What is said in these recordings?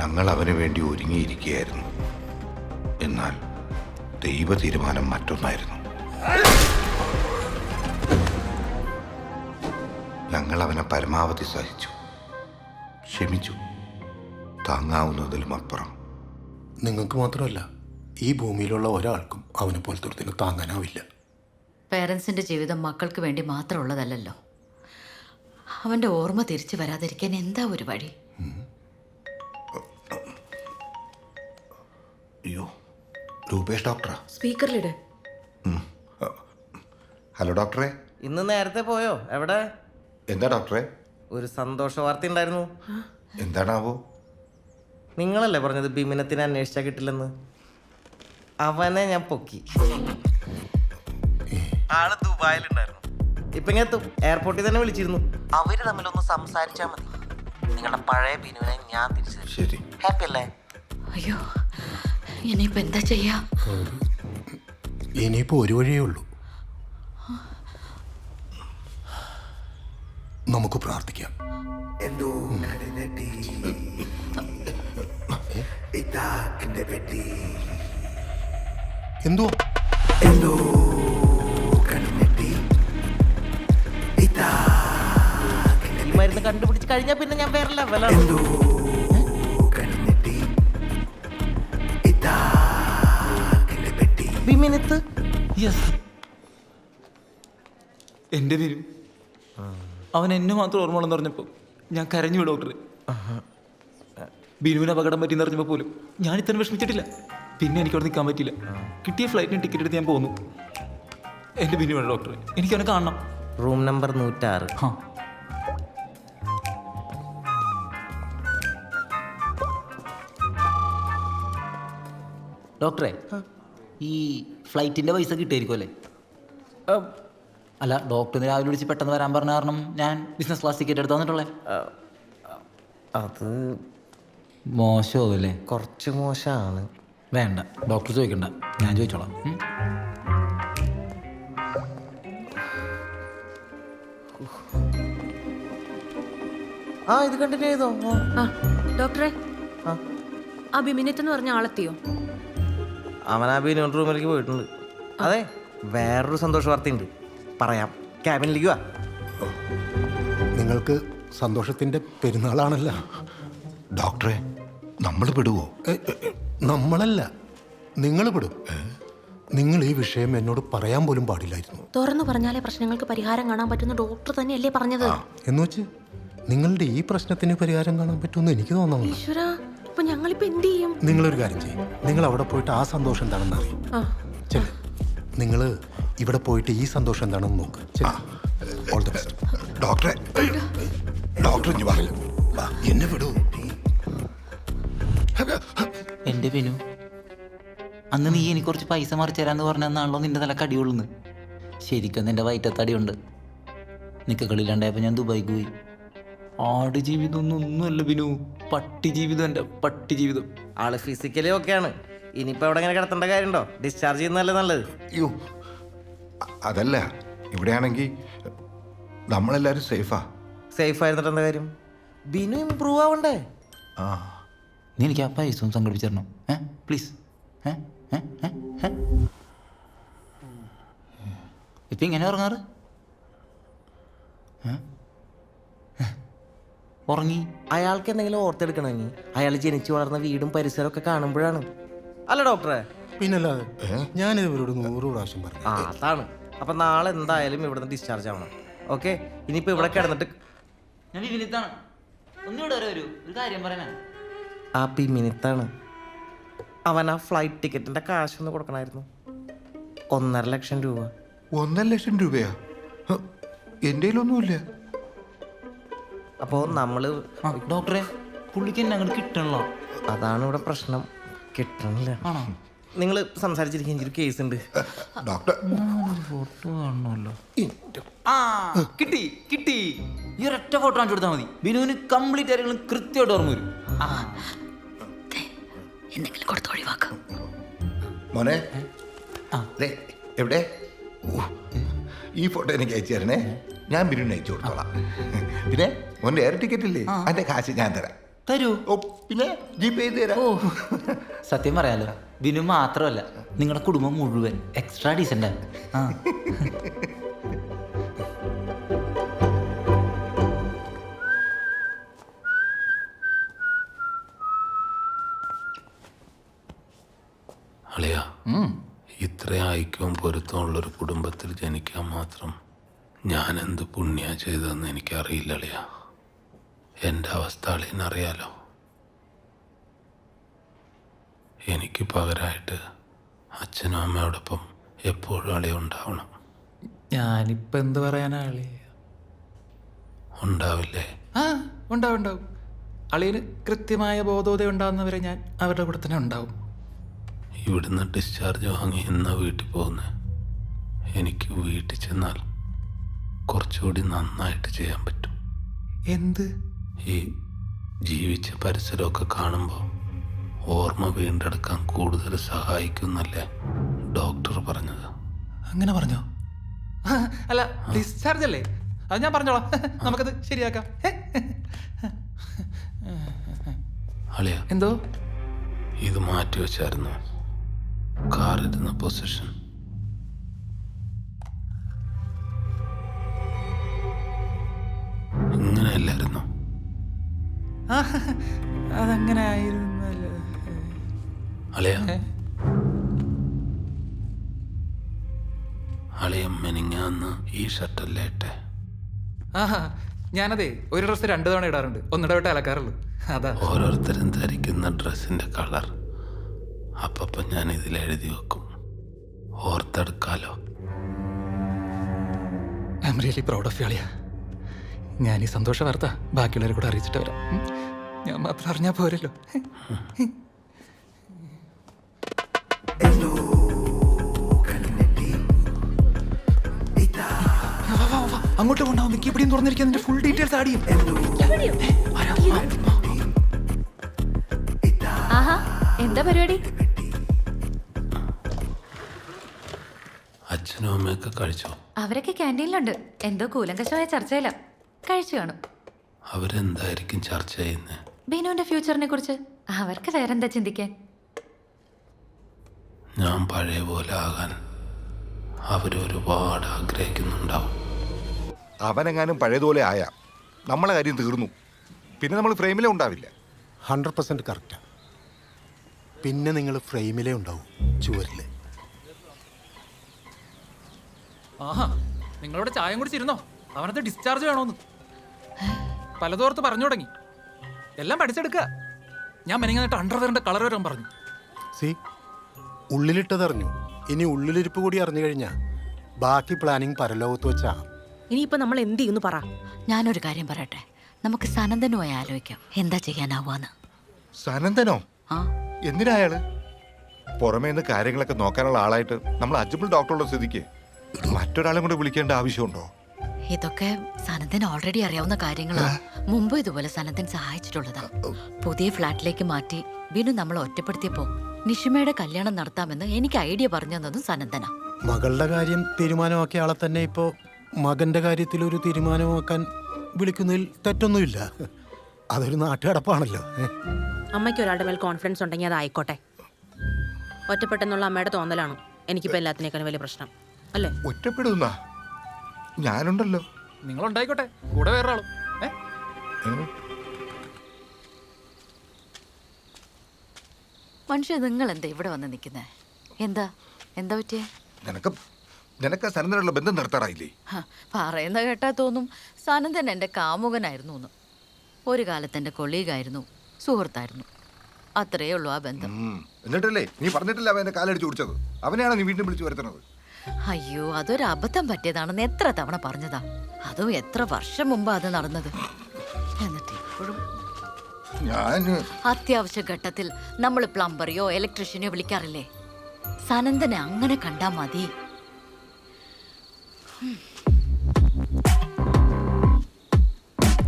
ഞങ്ങൾ അവന് വേണ്ടി ഒരുങ്ങിയിരിക്കുകയായിരുന്നു. എന്നാൽ ദൈവ തീരുമാനം മറ്റൊന്നായിരുന്നു. ഞങ്ങൾ അവനെ പരമാവധി സഹിച്ചു, ക്ഷമിച്ചു, താങ്ങാവുന്നതിലും അപ്പുറം. നിങ്ങൾക്ക് മാത്രമല്ല, ഈ ഭൂമിയിലുള്ള ഒരാൾക്കും അവനെ പോലത്തെ ഒരുത്തിനെ താങ്ങാനാവില്ല. പേരൻസിൻ്റെ ജീവിതം മക്കൾക്ക് വേണ്ടി മാത്രമുള്ളതല്ലല്ലോ. അവൻ്റെ ഓർമ്മ തിരിച്ചു വരാതിരിക്കാൻ എന്താ ഒരു വഴി? അയ്യോ, രൂപേഷ് ഡോക്ടറാ? സ്പീക്കറിലിട്. ഹലോ ഡോക്ടറെ. ഇന്ന് നേരത്തെ പോയോ? എവിടെ? എന്താ ഡോക്ടറെ? ഒരു സന്തോഷ വാർത്ത ഉണ്ടായിരുന്നു. എന്താണാവോ? നിങ്ങളല്ലേ പറഞ്ഞത് ബിമിനത്തിനെ അന്വേഷിച്ചാൽ കിട്ടില്ലെന്ന്? അവനെ ഞാൻ പൊക്കി. ആള് ദുബായിലുണ്ടായിരുന്നു. ഇപ്പൊ ഇങ്ങെത്തും. എയർപോർട്ടിൽ തന്നെ വിളിച്ചിരുന്നു. അവര് തമ്മിലൊന്ന് സംസാരിച്ചാൽ മതി. നിങ്ങളുടെ പഴയ ബിനുവിനെ ഞാൻ തിരിച്ചു തരും. ശരി. ഹാപ്പി അല്ലേ? അയ്യോ, ഇനിയിപ്പോൾ എന്താ ചെയ്യാ? ഇനിയിപ്പോൾ ഒരു വഴിയേ ഉള്ളൂ. നമുക്ക് പ്രാർത്ഥിക്കാം. എന്തോ ഈ മരുന്ന് കണ്ടുപിടിച്ച് കഴിഞ്ഞാൽ പിന്നെ ഞാൻ വേറെ ലെവലാണ്. ബിമിനത്ത് എൻ്റെ പേരും അവൻ എന്നെ മാത്രം ഓർമ്മയുള്ളെന്ന് പറഞ്ഞപ്പോൾ ഞാൻ കരഞ്ഞു ഡോക്ടറെ. ബിനുവിന് അപകടം പറ്റിയെന്ന് അറിഞ്ഞപ്പോൾ പോലും ഞാൻ ഇത്ര വിഷമിച്ചിട്ടില്ല. പിന്നെ എനിക്കവിടെ നിൽക്കാൻ പറ്റില്ല. കിട്ടിയ ഫ്ലൈറ്റിന് ടിക്കറ്റ് എടുത്ത് ഞാൻ പോന്നു. എൻ്റെ ബിനു വേണം ഡോക്ടറെ, എനിക്കവനെ കാണണം. Room number 106. ആ, ഡോക്ടറെ, ഈ ഫ്ലൈറ്റിൻ്റെ പൈസ കിട്ടിയായിരിക്കും അല്ലേ? അല്ല, ഡോക്ടറിന് രാവിലെ വിളിച്ച് പെട്ടെന്ന് വരാൻ പറഞ്ഞ കാരണം ഞാൻ ബിസിനസ് ക്ലാസ് ടിക്കറ്റ് എടുത്ത് വന്നിട്ടുള്ളേ. അത് മോശമല്ലേ? കുറച്ച് മോശമാണ്. വേണ്ട, ഡോക്ടർ ചോദിക്കണ്ട, ഞാൻ ചോദിച്ചോളാം. ഇത് കണ്ടിന്യൂ ചെയ്തോ? ഡോക്ടറെ, ആ ബിമിനത്ത് എന്ന് പറഞ്ഞ ആളെത്തിയോ? അവൻ ആ ബിനോൺ റൂമിലേക്ക് പോയിട്ടുണ്ട്. അതെ, വേറൊരു സന്തോഷ വാർത്തയുണ്ട്, പറയാം. ക്യാബിനിലേക്ക് വാ. നിങ്ങൾക്ക് സന്തോഷത്തിൻ്റെ പെരുന്നാളാണല്ലോ. ഡോക്ടറെ, നമ്മൾ പെടുവോ? നമ്മളല്ല, നിങ്ങൾ പെടും. നിങ്ങൾ ഈ വിഷയം എന്നോട് പറയാൻ പോലും പാടില്ലായിരുന്നു. തുറന്നു പറഞ്ഞാലേ പ്രശ്നങ്ങൾക്ക് പരിഹാരം കാണാൻ പറ്റുന്ന ഡോക്ടർ തന്നെയല്ലേ പറഞ്ഞത്? എന്ന് വെച്ച് നിങ്ങളുടെ ഈ പ്രശ്നത്തിന് പരിഹാരം കാണാൻ പറ്റുമെന്ന് എനിക്ക് തോന്നുന്നു. ഈശ്വര, അപ്പൊ ഞങ്ങളിപ്പോ എന്ത് ചെയ്യും? നിങ്ങളൊരു കാര്യം ചെയ്യും, നിങ്ങൾ അവിടെ പോയിട്ട് ആ സന്തോഷം എന്താണെന്ന് അറിയും. ചെല്, നിങ്ങൾ ഇവിടെ പോയിട്ട് ഈ സന്തോഷം എന്താണെന്ന് നോക്ക്. All the best. ഡോക്ടറെ, ഡോക്ടർ ഇഞ്ഞു പറയൂ, എന്നെ വിടൂ. എൻ്റെ ബിനു, അന്ന് നീ എനിക്ക് കുറച്ച് പൈസ മറിച്ച് തരാന്ന് പറഞ്ഞാണല്ലോ നിന്റെ തല കടിയുള്ളൂന്ന്. ശരിക്കും നിന്റെ വയറ്റത്തടിയുണ്ട്. നിക്കക്കളില്ലാണ്ടായപ്പോൾ ഞാൻ ദുബായിക്ക് പോയി. ആട് ജീവിതം ഒന്നുമല്ല ബിനു, പട്ടി ജീവിതം. എൻ്റെ പട്ടി ജീവിതം. ആള് ഫിസിക്കലി ഓക്കെയാണ്. ഇനിയിപ്പോൾ എവിടെ ഇങ്ങനെ കിടത്തേണ്ട കാര്യമുണ്ടോ? ഡിസ്ചാർജ് ചെയ്യുന്നതല്ലേ നല്ലത്. അയ്യോ, അതല്ല, ഇവിടെയാണെങ്കിൽ നമ്മളെല്ലാവരും സേഫാ. സേഫ് ആയിരുന്നിട്ട് എന്താ കാര്യം? ബിനു ഇമ്പ്രൂവ് ആവണ്ടേ? നീ എനിക്ക് ആ പൈസ ഒന്ന് സംഘടിപ്പിച്ചു തരണം, പ്ലീസ്. ഇപ്പം ഇങ്ങനെ ഉറങ്ങാറ്? ഉറങ്ങി. അയാൾക്ക് എന്തെങ്കിലും ഓർത്തെടുക്കണമെങ്കിൽ അയാൾ ജനിച്ചു വളർന്ന വീടും പരിസരവും ഒക്കെ കാണുമ്പോഴാണ്. അല്ല ഡോക്ടറെ? പിന്നല്ലാതെ ഞാനിത് ഇവരോട് 100 പ്രാവശ്യം പറഞ്ഞു. അതാണ്. അപ്പൊ നാളെ എന്തായാലും ഇവിടുന്ന് ഡിസ്ചാർജ് ആവണം. ഓക്കെ, ഇനിയിപ്പോ ഇവിടെ കിടന്നിട്ട് ഞാൻ വിനിത്താണ്. ഒന്നുകൂടെ ഒരു കാര്യം പറയാനാ. ആ ബിമിനത്താണ്. അവൻ ആ ഫ്ലൈറ്റ് ടിക്കറ്റിന്റെ കാശൊന്ന് കൊടുക്കണമായിരുന്നു. 1.5 ലക്ഷം രൂപ. 1.5 ലക്ഷം രൂപയാ? എൻ്റെ കയ്യിലൊന്നുമില്ല. അപ്പോൾ നമ്മള് ഡോക്ടറെ, പുള്ളിക്ക് എന്നെ അങ്ങോട്ട് കിട്ടണല്ലോ. അതാണ് ഇവിടെ പ്രശ്നം, കിട്ടണില്ല. ആണോ? നിങ്ങൾ സംസാരിച്ചിരിക്കും, എനിക്കൊരു കേസ് ഉണ്ട്. ഡോക്ടർ, ഫോട്ടോ കാണണമല്ലോ. കിട്ടി കിട്ടി. ഈ ഒരൊറ്റ ഫോട്ടോ കാണിച്ചു കൊടുത്താൽ മതി. ബിനുവിന് കംപ്ലീറ്റ് കാര്യങ്ങളും കൃത്യമായിട്ട് ഓർമ്മ വരും. എന്തെങ്കിലും കൊടുത്ത് ഒഴിവാക്കാം. മോനെ, എവിടെ? ഈ ഫോട്ടോ എനിക്ക് അയച്ചു തരണേ, ഞാൻ ബിനുവിന് അയച്ചു കൊടുത്തോളാം. പിന്നെ മോൻ്റെ എയർ ടിക്കറ്റ് ഇല്ലേ, അതിൻ്റെ കാശ് ഞാൻ തരാം. തരൂ. ഓ പിന്നെ ജീപ്പ് ചെയ്ത് തരാം. സത്യം പറയാലോ, ബിനു മാത്രമല്ല നിങ്ങളുടെ കുടുംബം മുഴുവൻ എക്സ്ട്രാ ഡീസൻ്റാണ്. ആ അളിയ, ഇത്ര ഐക്യവും പൊരുത്തമുള്ളൊരു കുടുംബത്തിൽ ജനിക്കാൻ മാത്രം ഞാൻ എന്ത് പുണ്യ ചെയ്തതെന്ന് എനിക്കറിയില്ല അളിയ. എൻ്റെ അവസ്ഥ അളിയനറിയാലോ. എനിക്ക് പകരമായിട്ട് അച്ഛനും അമ്മയോടൊപ്പം എപ്പോഴും അളിയ ഉണ്ടാവണം. ഞാനിപ്പോൾ എന്ത് പറയാനാ അളി? ഉണ്ടാവില്ലേ? ആ ഉണ്ടാവും ഉണ്ടാവും. അളിയന് കൃത്യമായ ബോധോദയം ഉണ്ടാകുന്നവരെ ഞാൻ അവരുടെ കൂടെ തന്നെ ഉണ്ടാവും. ഇവിടുന്ന് ഡിസ്ചാർജ് വാങ്ങി എന്നാ വീട്ടിൽ പോകുന്നത്? എനിക്ക് വീട്ടിൽ ചെന്നാൽ കുറച്ചുകൂടി നന്നായിട്ട് ചെയ്യാൻ പറ്റും. എന്ത്? ഈ ജീവിച്ച പരിസരമൊക്കെ കാണുമ്പോൾ ഓർമ്മ വീണ്ടെടുക്കാൻ കൂടുതൽ സഹായിക്കുന്നല്ലേ ഡോക്ടർ പറഞ്ഞത്? അങ്ങനെ പറഞ്ഞോ? അല്ല, ഡിസ്ചാർജ് അല്ലേ? അത് ഞാൻ പറഞ്ഞോളാം. നമുക്കത് ശരിയാക്കാം. അളിയ, എന്തോ? ഇത് മാറ്റി വെച്ചായിരുന്നു കാറിരുന്ന പൊസിഷൻ. ഇങ്ങനെയല്ലായിരുന്നു. അതങ്ങനെ ആയിരുന്നല്ലോ. അളിയ, അളിയ മെനിങ്ങാന്ന് ഈ ഷർട്ടല്ലേ ഇട്ടെ? ആഹാ, ഞാനതേ ഒരു ഡ്രസ്സ് 2 തവണ ഇടാറുണ്ട്. ഒന്നിടവിട്ട് അലക്കാറുള്ളൂ. അതാ. ഓരോരുത്തരും ധരിക്കുന്ന ഡ്രസ്സിന്റെ കളർ അപ്പം ഞാൻ ഇതിലെഴുതി വെക്കും, ഓർത്തെടുക്കാലോ. I am really proud of you അളിയ. ഞാൻ ഈ സന്തോഷ വാർത്ത ബാക്കിയുള്ളവരെ കൂടെ അറിയിച്ചിട്ട് വരാം. ഞാൻ മാത്രം അറിഞ്ഞാൽ പോരല്ലോ. അങ്ങോട്ട് കൊണ്ടാവും. മിക്കി ഇവിടെയും തുറന്നിരിക്കാൻ നിന്റെ ഫുൾ ഡീറ്റെയിൽസ് ആടിയും. ആഹാ, എന്താ പരിപാടി? അച്ഛനും അമ്മയൊക്കെ കഴിച്ചോ? അവരൊക്കെ ക്യാൻറ്റീനിലുണ്ട്. എന്തോ കൂലങ്കശമായ ചർച്ചയില്ല. കഴിച്ചു കാണും. അവരെന്തായിരിക്കും ചർച്ച ചെയ്യുന്നത്? ബിനുവിന്റെ ഫ്യൂച്ചറിനെ കുറിച്ച്. അവർക്ക് വേറെന്താ ചിന്തിക്കാൻ? ഞാൻ പഴയ പോലെ ആകാൻ അവരൊരുപാട് ആഗ്രഹിക്കുന്നുണ്ടാവും. അവനെങ്ങാനും പഴയതുപോലെ ആയാ നമ്മളെ കാര്യം തീർന്നു. പിന്നെ നമ്മൾ ഫ്രെയിമിലേ ഉണ്ടാവില്ല. 100% കറക്റ്റാണ്. പിന്നെ നിങ്ങൾ ഫ്രെയിമിലേ ഉണ്ടാവും, ചുവരിൽ. ആഹാ, നിങ്ങളോട് ചായം കുടിച്ചിരുന്നോ? അവനത് ഡിസ്ചാർജ് വേണോന്ന് പലതോർത്ത് പറഞ്ഞു തുടങ്ങി. എല്ലാം പഠിച്ചെടുക്കുക. ഞാൻ മെനിങ്ങായിട്ട് അണ്ടർവെയറിന്റെ കളർ വരാൻ പറഞ്ഞു. സി, ഉള്ളിലിട്ടതറിഞ്ഞു. ഇനി ഉള്ളിലിരിപ്പ് കൂടി അറിഞ്ഞു കഴിഞ്ഞാൽ ബാക്കി പ്ലാനിങ് പരലോകത്ത് വെച്ചാ. ഇനിയിപ്പോ നമ്മൾ എന്ത് ചെയ്യുന്നു പറ. ഞാനൊരു കാര്യം പറയട്ടെ. നമുക്ക് സനന്ദനുമായി ആലോചിക്കാം എന്താ ചെയ്യാനാവാന്ന്. സനന്ദനോ? ആ, എന്തിനാ അയാള്? പുറമേ നിന്ന് കാര്യങ്ങളൊക്കെ നോക്കാനുള്ള ആളായിട്ട് നമ്മൾ അജ്മൽ ഡോക്ടറുടെ സ്ഥിതിക്ക് മറ്റൊരാളെ കൂടെ വിളിക്കേണ്ട ആവശ്യമുണ്ടോ? ഇതൊക്കെ സനന്ദൻ ഓൾറെഡി അറിയാവുന്ന കാര്യങ്ങളാ. മുമ്പ് ഇതുപോലെ സനന്ദൻ സഹായിച്ചിട്ടുള്ളതാ. പുതിയ ഫ്ലാറ്റിലേക്ക് മാറ്റി ബിനു നമ്മളെ ഒറ്റപ്പെടുത്തിയപ്പോ നിഷിമയുടെ കല്യാണം നടത്താമെന്ന് എനിക്ക് ഐഡിയ പറഞ്ഞു തന്നതും സനന്ദനാ. മകളുടെ കാര്യം തീരുമാനമാക്കിയ ആളെ തന്നെ ഇപ്പോൾ മകന്റെ കാര്യത്തിൽ ഒരു തീരുമാനമാക്കാൻ വിളിക്കുന്നതിൽ തെറ്റൊന്നുമില്ല. അതൊരു നാട്ടുകടപ്പാണല്ലോ. അമ്മയ്ക്ക് ഒരാളുടെ മേൽ കോൺഫിഡൻസ് ഉണ്ടെങ്കിൽ അത് ആയിക്കോട്ടെ. ഒറ്റപ്പെട്ടെന്നുള്ള അമ്മയുടെ തോന്നലാണ് എനിക്കിപ്പോൾ എല്ലാത്തിനേക്കാളും വലിയ പ്രശ്നം അല്ലേ? ഒറ്റപ്പെടുന്ന ഞാനുണ്ടല്ലോ. നിങ്ങളുണ്ടായിക്കോട്ടെ, കൂടെ വേറെ ആളും. മനുഷ്യ, നിങ്ങൾ എന്താ ഇവിടെ വന്ന് നിൽക്കുന്നേ? എന്താ എന്താ പറ്റിയേ? നിനക്ക് സനന്ദനുള്ള ബന്ധം നിർത്താറായില്ലേ? പറയുന്ന കേട്ടാ തോന്നും സനന്ദൻ എൻ്റെ കാമുകനായിരുന്നു എന്ന്. ഒരു കാലത്ത് എൻ്റെ കൊളീഗായിരുന്നു, സുഹൃത്തായിരുന്നു. അത്രയേ ഉള്ളൂ ആ ബന്ധം. എന്നിട്ടല്ലേ നീ പറഞ്ഞിട്ടില്ല അവൻ എന്റെ കാലടിച്ചു കുടിച്ചത്? അവനെയാണോ നീ വീണ്ടും വിളിച്ചു വരുത്തുന്നത്? അയ്യോ, അതൊരു അബദ്ധം പറ്റിയതാണെന്ന് എത്ര തവണ പറഞ്ഞതാ. അതും എത്ര വർഷം മുമ്പാ അത് നടന്നത്. എന്നിട്ട് ഇപ്പോഴും അത്യാവശ്യ ഘട്ടത്തിൽ നമ്മൾ പ്ലംബറിയോ ഇലക്ട്രീഷ്യനെയോ വിളിക്കാറില്ലേ? സനന്ദനെ അങ്ങനെ കണ്ടാ മതി.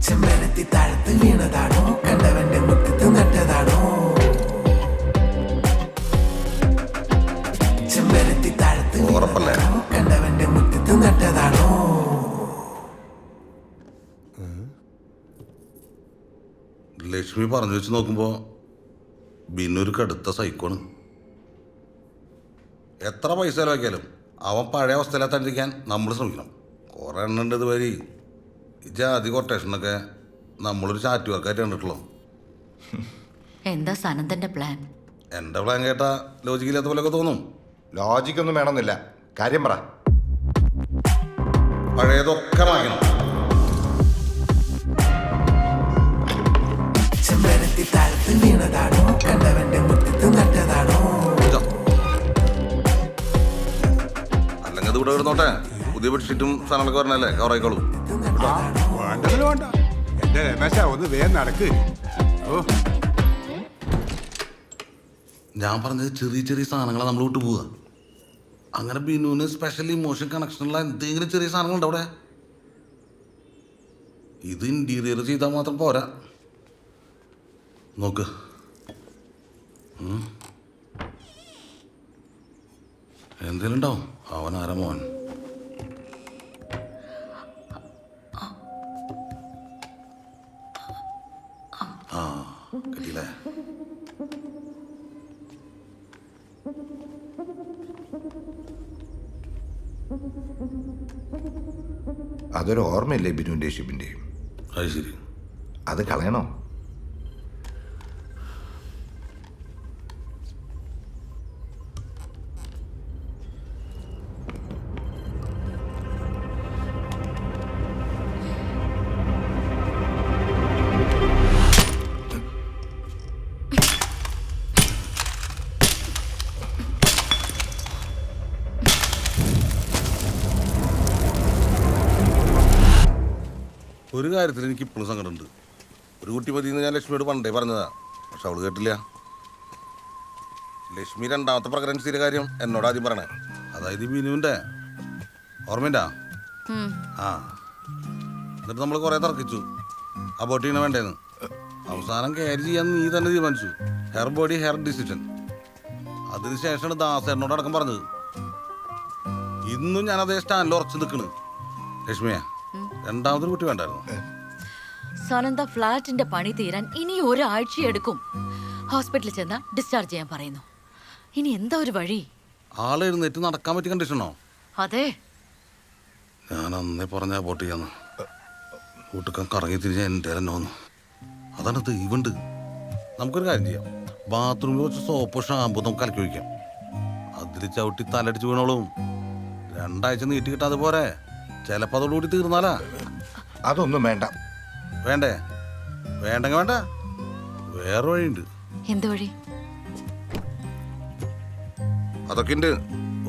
ചെമ്പരത്തി താഴത്ത് വീണതാണോ? കണ്ടവന്റെ മുറ്റത്ത് നട്ടതാണോ? ചെമ്പരത്തി താഴത്ത് വീണതാണോ? കണ്ടവന്റെ മുറ്റത്ത് നട്ടതാണോ? ലക്ഷ്മി പറഞ്ഞു വെച്ച് നോക്കുമ്പോൾ ബിനു ഒരു കടുത്ത സൈക്കോണ്. എത്ര പൈസ ചിലവാക്കിയാലും അവൻ പഴയ അവസ്ഥയിലെത്താണ്ടിരിക്കാൻ നമ്മൾ ശ്രമിക്കണം. കുറേ എണ്ണുണ്ട് ഇതുവരെ. ഈ ജാതി കൊട്ടേഷനൊക്കെ നമ്മളൊരു ചാറ്റുവാക്കായിട്ട് കണ്ടിട്ടുള്ളൂ. എന്താ സനന്ദന്റെ പ്ലാൻ? എൻ്റെ പ്ലാൻ കേട്ടാൽ ലോജിക്കില്ലാത്ത പോലെയൊക്കെ തോന്നും. ലോജിക്കൊന്നും വേണമെന്നില്ല, കാര്യം പറ. പഴയതൊക്കെ വാങ്ങിക്കണം. അല്ലെങ്കിൽ അത് ഇവിടെ കിടന്നോട്ടെ. പുതിയ ബെഡ്ഷീറ്റും സാധനങ്ങളൊക്കെ പറഞ്ഞല്ലേ കവറായിക്കോളും. വേണ്ടതിൽ വേണ്ട. എന്റെ രമേശ ഒന്ന് വേഗം നടക്ക്. ഓ, ഞാൻ പറഞ്ഞത് ചെറിയ ചെറിയ സാധനങ്ങളെ നമ്മൾ വിട്ടു പോവുക. അങ്ങനെ ബിനുവിന് സ്പെഷ്യൽ ഇമോഷൻ കണക്ഷനുള്ള എന്തെങ്കിലും ചെറിയ സാധനങ്ങളുണ്ട് അവിടെ. ഇത് ഇൻറ്റീരിയർ ചെയ്താൽ മാത്രം പോരാ. നോക്ക്, എന്തേലും ഉണ്ടാവും. അവൻ ആരാ മോൻ? ആ കിട്ടിയില്ലേ? അതൊരു ഓർമ്മയില്ലേ ബിനുവിൻ്റെയും ഷിബിൻ്റെയും? അത് ശരി. അത് കളയണോ? ഒരു കാര്യത്തിൽ എനിക്ക് ഇപ്പോഴും സങ്കടമുണ്ട്. ഒരു കുട്ടി മതിയെന്ന് ഞാൻ ലക്ഷ്മിയോട് പണ്ടേ പറഞ്ഞതാ, പക്ഷെ അവള് കേട്ടില്ല. ലക്ഷ്മി രണ്ടാമത്തെ പ്രഗ്നൻസിയുടെ കാര്യം എന്നോട് ആദ്യം പറയണേ. അതായത് ഈ ബിനുവിൻ്റെ ഓർമ്മയുണ്ടാ? ആ, എന്നിട്ട് നമ്മൾ കുറേ തർക്കിച്ചു അബോട്ട് ചെയ്യണ വേണ്ടേന്ന്. അവസാനം ക്യാരി ചെയ്യാൻ നീ തന്നെ തീരുമാനിച്ചു. Hair body hair decision. അതിനുശേഷമാണ് ദാസേനോട് അടക്കം പറഞ്ഞത്. ഇന്നും ഞാൻ അതേ സ്റ്റാൻഡിൽ ഉറച്ചു നിൽക്കണ്. ലക്ഷ്മിയെ, രണ്ടാമതൊരു കുട്ടി വേണ്ടായിരുന്നു. സനന്ദ ഫ്ലാറ്റിന്റെ പണി തീരാൻ ഇനി ഒരാഴ്ച എടുക്കും. ഹോസ്പിറ്റലിൽ ചെന്ന് ഡിസ്ചാർജ് ചെയ്യാൻ പറയുന്നു. ഇനി എന്താ ഒരു വഴി? ആൾ എഴുന്നേറ്റ് നടക്കാൻ പറ്റിയ കണ്ടീഷനോ? അതെ. ഞാൻ അന്നേ പറഞ്ഞ അബോട്ട് ചെയ്യാന്ന്. കൂട്ടുക്കാൻ കറങ്ങി തിരിഞ്ഞ എൻ്റെ തന്നെ വന്നു. അതാണ് ദൈവമുണ്ട്. നമുക്കൊരു കാര്യം ചെയ്യാം. ബാത്റൂമിൽ കുറച്ച് സോപ്പോ ഷാമ്പൂ നമുക്ക് കലക്കി ഒഴിക്കാം. അതിൽ ചവിട്ടി തലടിച്ച് വീണോളും. 2 ആഴ്ച നീട്ടി കിട്ടാതെ പോരെ. ചിലപ്പോൾ അതോടുകൂടി തീർന്നാലാ. അതൊന്നും വേണ്ട. വേണ്ടേ? വേണ്ടെങ്കിൽ വേണ്ട. വേറെ വഴിയുണ്ട്. എന്ത് വഴി? അതൊക്കെ ഉണ്ട്.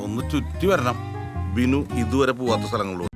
ഒന്ന് ചുറ്റി വരണം. ബിനു ഇതുവരെ പോവാത്ത സ്ഥലങ്ങളിലൂടെ.